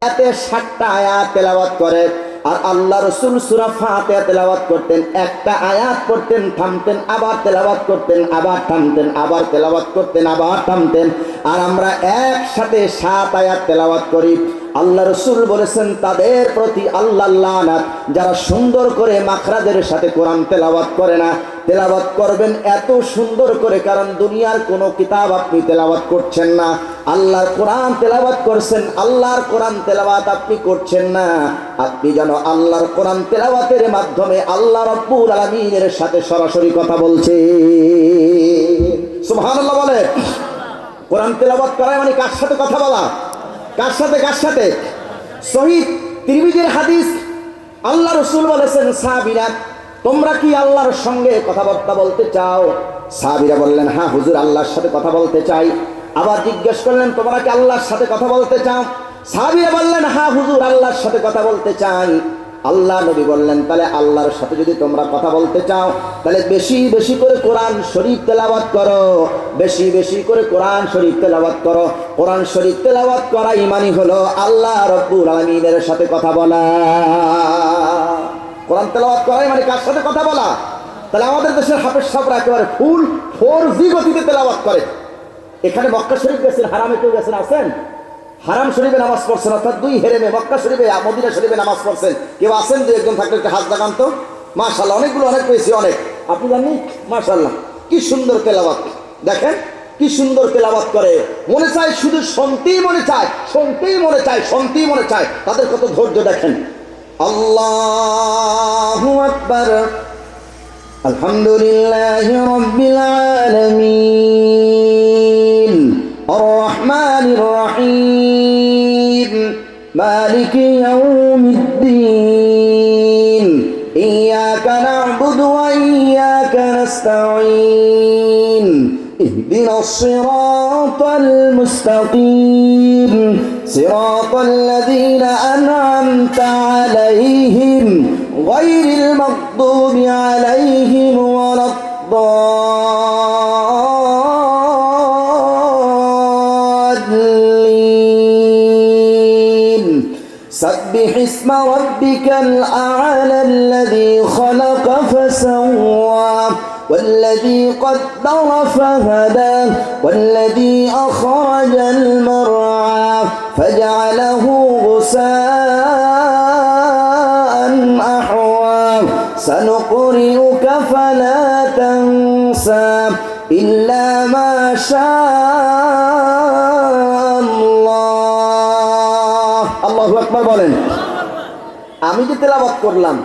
এতে 60টা আয়াত তেলাওয়াত করে। আর আল্লাহ রাসূল সূরা ফাতিহা তেলাওয়াত করতেন, একটা আয়াত পড়তেন, থামতেন, আবার তেলাওয়াত করতেন, আবার থামতেন, আবার তেলাওয়াত করতেন, আবার থামতেন। আর আমরা একসাথে 7 আয়াত তেলাওয়াত করি। আল্লাহ রাসূল বলেছেন তাদের প্রতি আল্লাহর লানত, যারা সুন্দর করে মাখরাজের সাথে কোরআন তেলাওয়াত করে না। তেলাওয়াত করবেন এত সুন্দর করে, কারণ দুনিয়ার কোনো কিতাব আপনি তেলাওয়াত করছেন না, আল্লাহর কোরআন তেলাওয়াত করছেন। আল্লাহর কোরআন তেলাওয়াত আপনি করছেন না, আপনি যেন আল্লাহর কোরআন তেলাওয়াতের মাধ্যমে আল্লাহ রাব্বুল আলামিনের সাথে সরাসরি কথা বলছে। সুবহানাল্লাহ বলে। কোরআন তেলাওয়াত করা মানে কার সাথে কথা বলা? কার সাথে? কার সাথে? সহিহ তিরমিজির হাদিস, আল্লাহ রাসূল বলেছেন, সাহাবীরা তোমরা কি আল্লাহর সঙ্গে কথাবার্তা বলতে চাও? সাহাবীরা বললেন, হ্যাঁ হুজুর, আল্লাহর সাথে কথা বলতে চাই। আবার জিজ্ঞেস করলেন, তোমরা কি আল্লাহর সাথে কথা বলতে চাও? সাহাবীরা বললেন, হ্যাঁ হুজুর, আল্লাহর সাথে কথা বলতে চাই। আল্লাহ নবী বললেন, তাহলে আল্লাহর সাথে যদি তোমরা কথা বলতে চাও, তাহলে বেশি বেশি করে কোরআন শরীফ তেলাওয়াত করো, বেশি বেশি করে কোরআন শরীফ তেলাওয়াত করো। কোরআন শরীফ তেলাওয়াত করা ইমানই হলো আল্লাহ রাব্বুল আলামিনের সাথে কথা বলা। কোরআন তেলাওয়াত করা মানে কার সাথে কথা বলা? তাহলে আমাদের দেশের হাফেজ সাহেবরা একেবারে ফুল 4G গতিতে তেলাওয়াত করে। এখানে মক্কা শরীফ গেছেন, হারামে কেউ গেছেন? আছেন? হারাম শরীফে নামাজ পড়ছেন, অর্থাৎ 2 হেরেমে মক্কা শরীফে মদিনা শরীফে নামাজ পড়ছেন। কেউ আছেন যে একজন থাকলে একটা হাত লাগান তো? মাশাআল্লাহ, অনেকগুলো, অনেক পেয়েছি, অনেক। আপনি জানেন মাশাআল্লাহ কি সুন্দর তেলাওয়াত, দেখেন কি সুন্দর তেলাওয়াত করে। মনে চায় শুধু শুনতেই মনে চায়, শুনতেই মনে চায়, শুনতেই মনে চায়। তাদের কত ধৈর্য দেখেন। আল্লাহু আকবার, আলহামদুলিল্লাহি রাব্বিল আলামিন, আর রহমানির রহিম, মালিকি ইয়াউমিদ্দিন, ইয়াকা না'বুদু ওয়া ইয়াকা নাস্তাঈন, ইহদিনাস সিরাতাল মুস্তাকিম, সিরাতাল লাযীনা আন'আমতা আলাইহিম গায়রিল মাগদুবি আলাইহিম ওয়ালাদ-দাল্লিন। সাব্বিহ ইসমা রাব্বিকাল আ'লা আল্লাযী খালাকা ফাসাওয়া والذي قدر فهدى والذي أخرج المرعى فجعله غثاء أحوى سنقرئك فلا تنسى إلا ما شاء الله. الله أكبر বলেন। আমি যে তেলাওয়াত করলাম